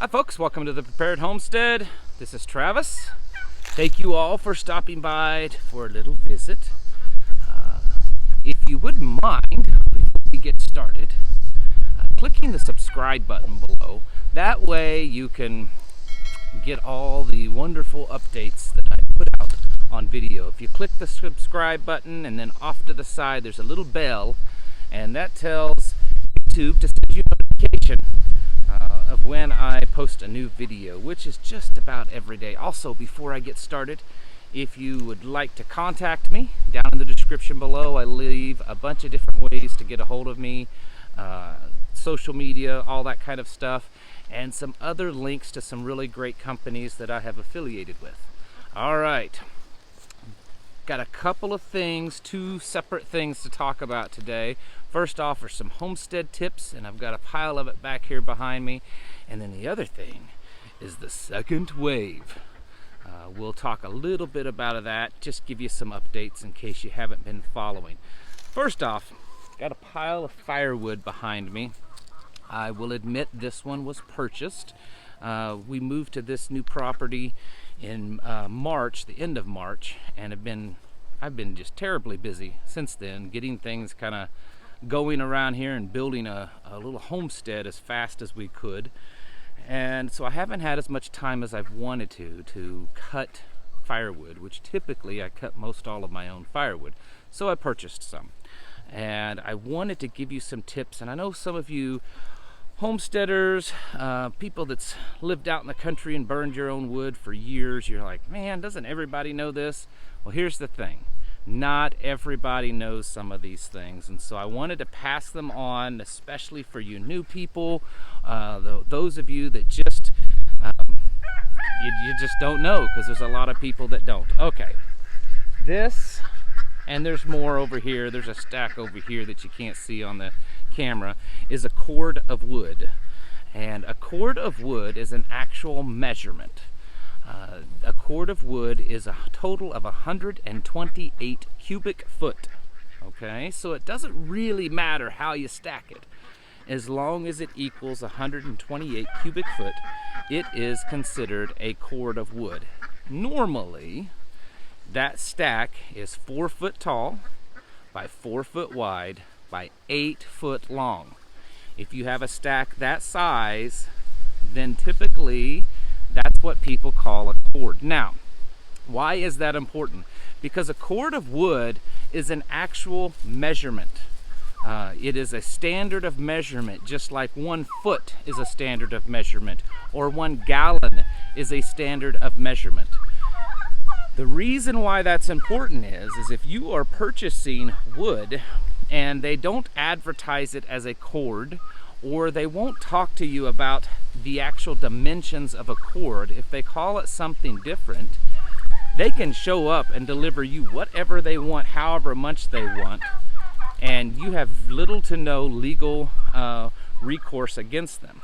Hi folks, welcome to the Prepared Homestead. This is Travis. Thank you all for stopping by for a little visit. If you wouldn't mind, before we get started, clicking the subscribe button below. That way you can get all the wonderful updates that I put out on video. If you click the subscribe button and then off to the side there's a little bell, and that tells YouTube to send you a notification of when I post a new video, which is just about every day. Also, before I get started, if you would like to contact me, down in the description below I leave a bunch of different ways to get a hold of me, social media, all that kind of stuff, and some other links to some really great companies that I have affiliated with. All right, got a couple of things, two separate things to talk about today. First off are some homestead tips, and I've got a pile of it back here behind me. And then the other thing is the second wave. We'll talk a little bit about that, just give you some updates in case you haven't been following. First off, got a pile of firewood behind me. I will admit this one was purchased. We moved to this new property in March, the end of March, and I've been just terribly busy since then, getting things kind of going around here and building a little homestead as fast as we could. And so I haven't had as much time as I've wanted to cut firewood, which typically I cut most all of my own firewood. So I purchased some. And I wanted to give you some tips, and I know some of you homesteaders, people that's lived out in the country and burned your own wood for years, you're like, man, doesn't everybody know this? Well, here's the thing. Not everybody knows some of these things, and so I wanted to pass them on, especially for you new people, those of you that just you just don't know, because there's a lot of people that don't. Okay, this, and there's more over here, there's a stack over here that you can't see on the camera, is a cord of wood. And a cord of wood is an actual measurement. A cord of wood is a total of 128 cubic foot. Okay, so it doesn't really matter how you stack it. As long as it equals 128 cubic foot, it is considered a cord of wood. Normally, that stack is 4 foot tall by 4 foot wide by 8 foot long. If you have a stack that size, then typically that's what people call a cord. Now, why is that important? Because a cord of wood is an actual measurement. It is a standard of measurement, just like 1 foot is a standard of measurement, or 1 gallon is a standard of measurement. The reason why that's important is if you are purchasing wood and they don't advertise it as a cord, or they won't talk to you about the actual dimensions of a cord, if they call it something different, they can show up and deliver you whatever they want, however much they want, and you have little to no legal recourse against them.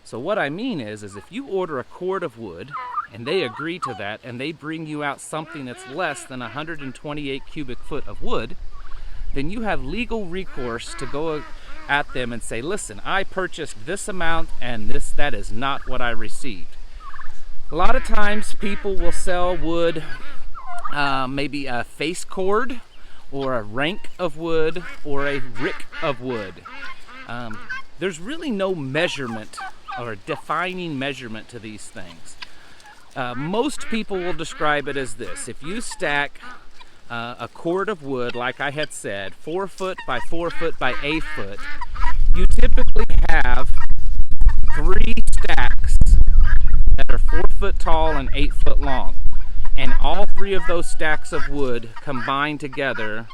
So what I mean is if you order a cord of wood and they agree to that and they bring you out something that's less than 128 cubic foot of wood, then you have legal recourse to go at them and say, listen, I purchased this amount and that is not what I received. A lot of times people will sell wood, maybe a face cord or a rank of wood or a rick of wood. There's really no measurement or defining measurement to these things. Most people will describe it as this. If you stack a cord of wood, like I had said, 4 foot by 4 foot by 8 foot, you typically have 3 stacks that are 4 foot tall and 8 foot long. And all 3 of those stacks of wood combined together,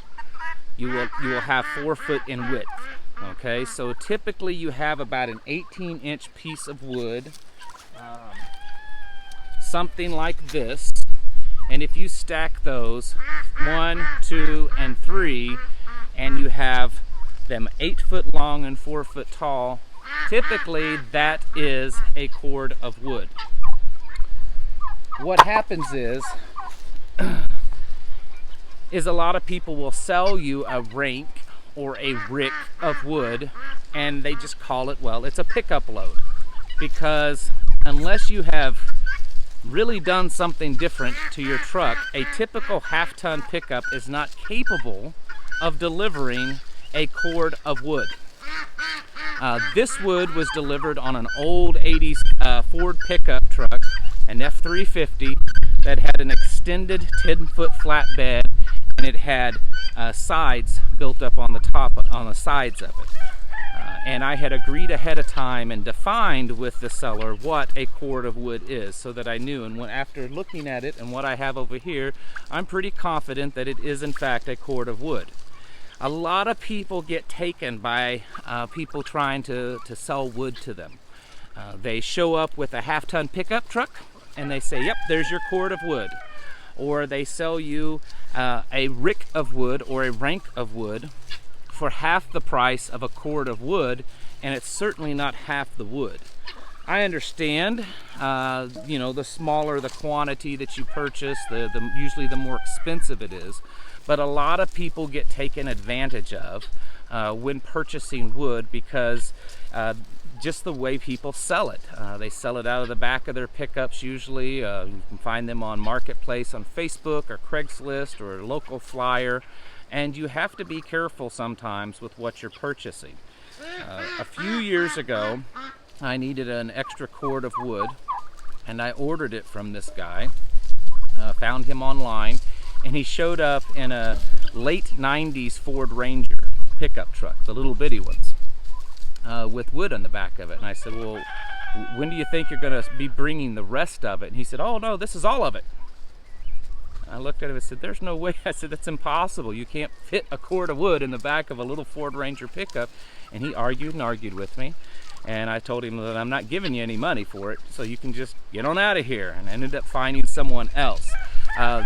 you will have 4 foot in width. Okay, so typically you have about an 18-inch piece of wood, something like this. And if you stack those 1, 2, and 3, and you have them 8 foot long and 4 foot tall, typically that is a cord of wood. What happens is a lot of people will sell you a rank or a rick of wood, and they just call it, well, it's a pickup load, because unless you have really done something different to your truck, a typical half-ton pickup is not capable of delivering a cord of wood. This wood was delivered on an old 80s Ford pickup truck, an F350 that had an extended 10-foot flatbed, and it had sides built up on the sides of it. And I had agreed ahead of time and defined with the seller what a cord of wood is, so that I knew. And after looking at it and what I have over here, I'm pretty confident that it is in fact a cord of wood. A lot of people get taken by people trying to sell wood to them. They show up with a half-ton pickup truck and they say, yep, there's your cord of wood. Or they sell you a rick of wood or a rank of wood for half the price of a cord of wood, and it's certainly not half the wood. I understand, the smaller the quantity that you purchase, usually the more expensive it is. But a lot of people get taken advantage of when purchasing wood because just the way people sell it. They sell it out of the back of their pickups usually. You can find them on Marketplace on Facebook or Craigslist or a local flyer. And you have to be careful sometimes with what you're purchasing. A few years ago, I needed an extra cord of wood, and I ordered it from this guy. Found him online, and he showed up in a late 90s Ford Ranger pickup truck, the little bitty ones, with wood on the back of it. And I said, well, when do you think you're going to be bringing the rest of it? And he said, oh no, this is all of it. I looked at him and said, there's no way. I said, that's impossible. You can't fit a cord of wood in the back of a little Ford Ranger pickup. And he argued and argued with me. And I told him that I'm not giving you any money for it, so you can just get on out of here. And I ended up finding someone else.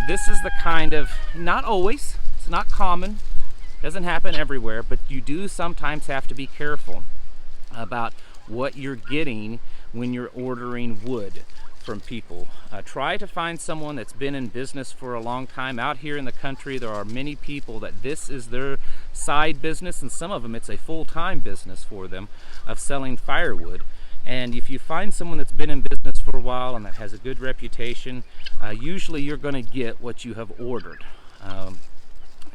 This is the kind of, not always, it's not common, doesn't happen everywhere, but you do sometimes have to be careful about what you're getting when you're ordering wood from people. Try to find someone that's been in business for a long time. Out here in the country, there are many people that this is their side business, and some of them it's a full-time business for them of selling firewood. And if you find someone that's been in business for a while and that has a good reputation, usually you're going to get what you have ordered.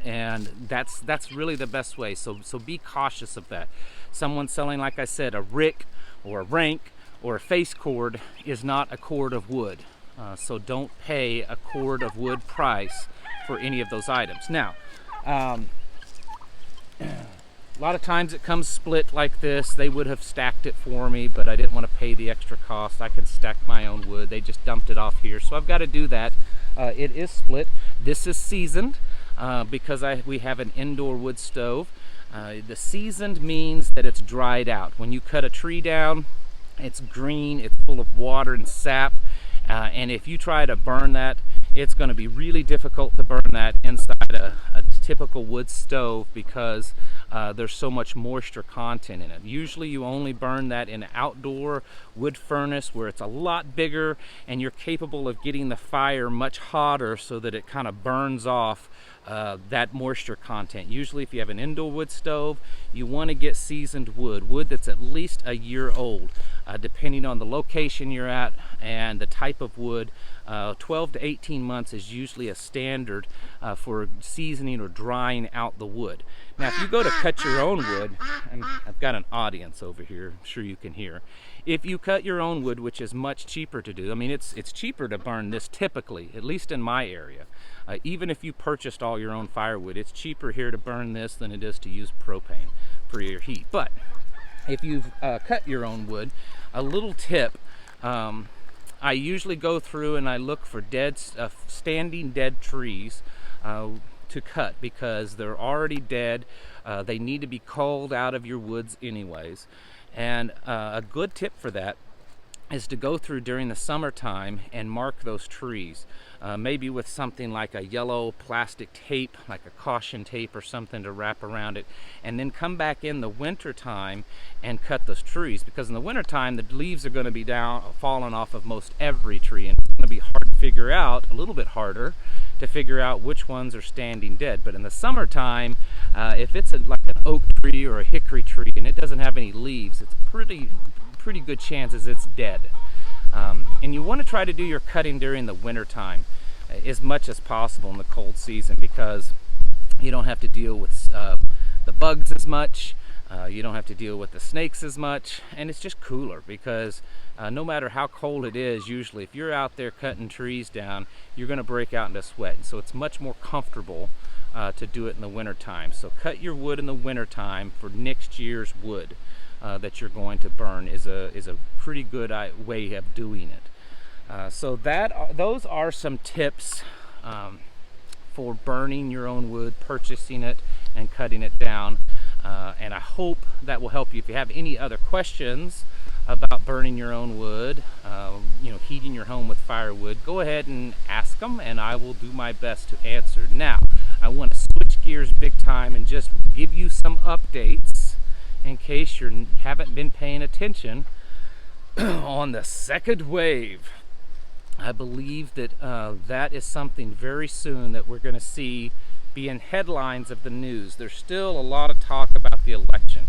And that's really the best way. So be cautious of that. Someone selling, like I said, a rick or a rank or a face cord is not a cord of wood. So don't pay a cord of wood price for any of those items. Now, a lot of times it comes split like this. They would have stacked it for me, but I didn't want to pay the extra cost. I could stack my own wood. They just dumped it off here, so I've got to do that. It is split. This is seasoned because we have an indoor wood stove. The seasoned means that it's dried out. When you cut a tree down, it's green, it's full of water and sap, and if you try to burn that, it's going to be really difficult to burn that inside a typical wood stove because there's so much moisture content in it. Usually you only burn that in an outdoor wood furnace where it's a lot bigger and you're capable of getting the fire much hotter so that it kind of burns off that moisture content. Usually if you have an indoor wood stove, you want to get seasoned wood that's at least a year old, depending on the location you're at and the type of wood. 12 to 18 months is usually a standard for seasoning or drying out the wood. Now if you go to cut your own wood, and I've got an audience over here, I'm sure you can hear. If you cut your own wood, which is much cheaper to do, I mean it's cheaper to burn this typically, at least in my area. Even if you purchased all your own firewood, it's cheaper here to burn this than it is to use propane for your heat. But if you've cut your own wood, a little tip, I usually go through and I look for standing dead trees to cut because they're already dead. They need to be culled out of your woods anyways. And a good tip for that is to go through during the summertime and mark those trees, maybe with something like a yellow plastic tape, like a caution tape or something to wrap around it, and then come back in the winter time and cut those trees, because in the winter time the leaves are going to be falling off of most every tree, and it's going to be hard to figure out, a little bit harder to figure out which ones are standing dead. But in the summertime, if it's like an oak tree or a hickory tree and it doesn't have any leaves, it's pretty good chances it's dead. And you want to try to do your cutting during the winter time as much as possible in the cold season, because you don't have to deal with the bugs as much. You don't have to deal with the snakes as much, and it's just cooler because no matter how cold it is, usually if you're out there cutting trees down, you're going to break out into sweat. So it's much more comfortable to do it in the winter time. So cut your wood in the winter time for next year's wood that you're going to burn is a pretty good way of doing it. So those are some tips for burning your own wood, purchasing it, and cutting it down. And I hope that will help you. If you have any other questions about burning your own wood, heating your home with firewood, go ahead and ask them, and I will do my best to answer. Now, I want to switch gears big time and just give you some updates in case you haven't been paying attention on the second wave. I believe that that is something very soon that we're going to see be in headlines of the news. There's still a lot of talk about the election.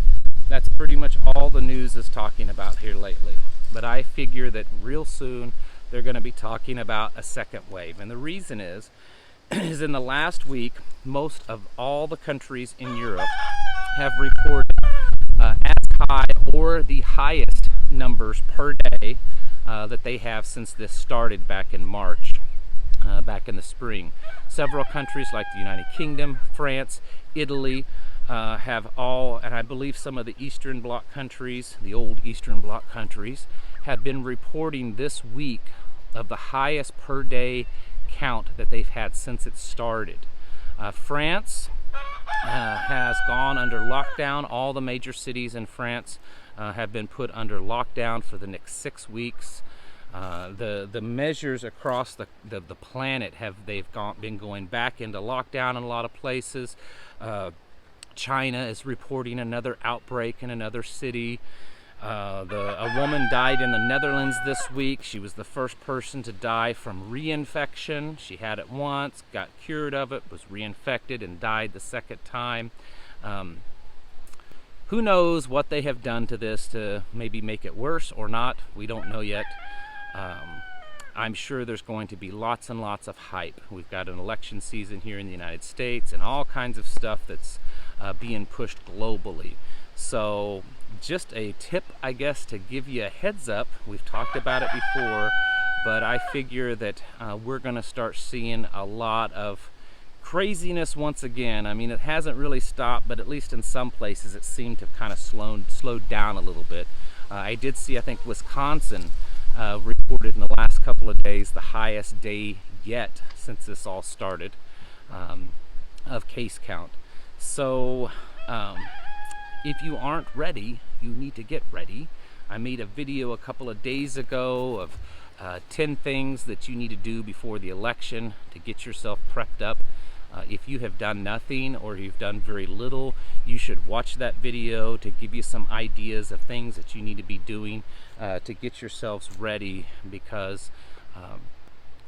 That's pretty much all the news is talking about here lately. But I figure that real soon they're going to be talking about a second wave. And the reason is in the last week, most of all the countries in Europe have reported as high or the highest numbers per day that they have since this started back in March. Back in the spring. Several countries like the United Kingdom, France, Italy have all, and I believe some of the Eastern Bloc countries, the old Eastern Bloc countries, have been reporting this week of the highest per day count that they've had since it started. France has gone under lockdown. All the major cities in France have been put under lockdown for the next 6 weeks. The measures across the planet been going back into lockdown in a lot of places. China is reporting another outbreak in another city. A woman died in the Netherlands this week. She was the first person to die from reinfection. She had it once, got cured of it, was reinfected, and died the second time. Who knows what they have done to this to maybe make it worse or not? We don't know yet. I'm sure there's going to be lots and lots of hype. We've got an election season here in the United States and all kinds of stuff that's being pushed globally. So just a tip, I guess, to give you a heads up. We've talked about it before, but I figure that we're going to start seeing a lot of craziness once again. I mean, it hasn't really stopped, but at least in some places it seemed to have kind of slowed down a little bit. I did see, I think, Wisconsin reported in the last couple of days the highest day yet since this all started of case count. So if you aren't ready, you need to get ready. I made a video a couple of days ago of 10 things that you need to do before the election to get yourself prepped up. If you have done nothing or you've done very little, you should watch that video to give you some ideas of things that you need to be doing to get yourselves ready, because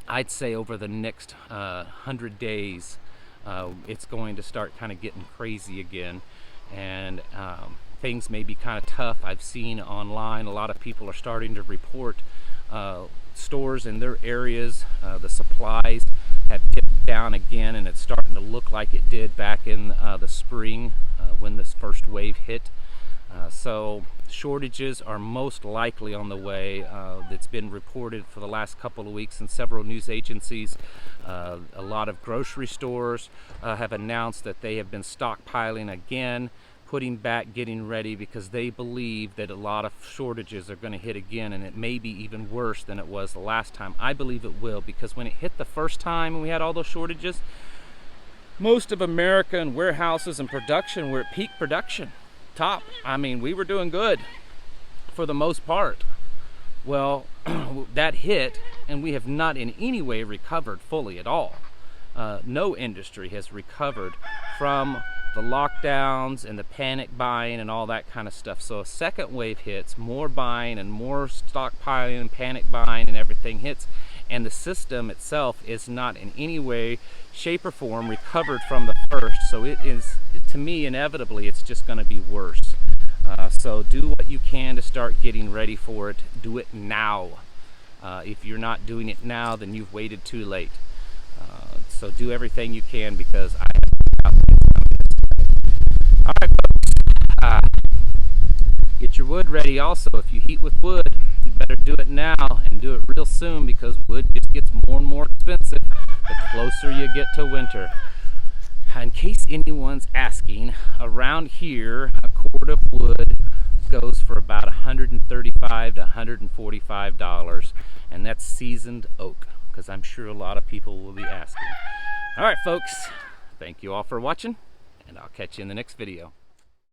I'd say over the next 100 days it's going to start kind of getting crazy again, and things may be kind of tough. I've seen online a lot of people are starting to report stores in their areas, the supplies have dipped down again, and it's starting to look like it did back in the spring when this first wave hit. So shortages are most likely on the way. It's been reported for the last couple of weeks in several news agencies. A lot of grocery stores have announced that they have been stockpiling again, putting back, getting ready, because they believe that a lot of shortages are going to hit again, and it may be even worse than it was the last time. I believe it will, because when it hit the first time and we had all those shortages, most of America and warehouses and production were at peak production, top. I mean, we were doing good for the most part. Well, that hit, and we have not in any way recovered fully at all. No industry has recovered from the lockdowns and the panic buying and all that kind of stuff. So a second wave hits, more buying and more stockpiling and panic buying and everything hits, and the system itself is not in any way, shape, or form recovered from the first. So it is, to me, inevitably, it's just going to be worse. So do what you can to start getting ready for it. Do it now. If you're not doing it now, then you've waited too late. So do everything you can, because I have all right, folks. Get your wood ready also. If you heat with wood, you better do it now and do it real soon, because wood just gets more and more expensive the closer you get to winter. In case anyone's asking, around here a cord of wood goes for about $135 to $145, and that's seasoned oak, because I'm sure a lot of people will be asking. All right, folks, thank you all for watching, and I'll catch you in the next video.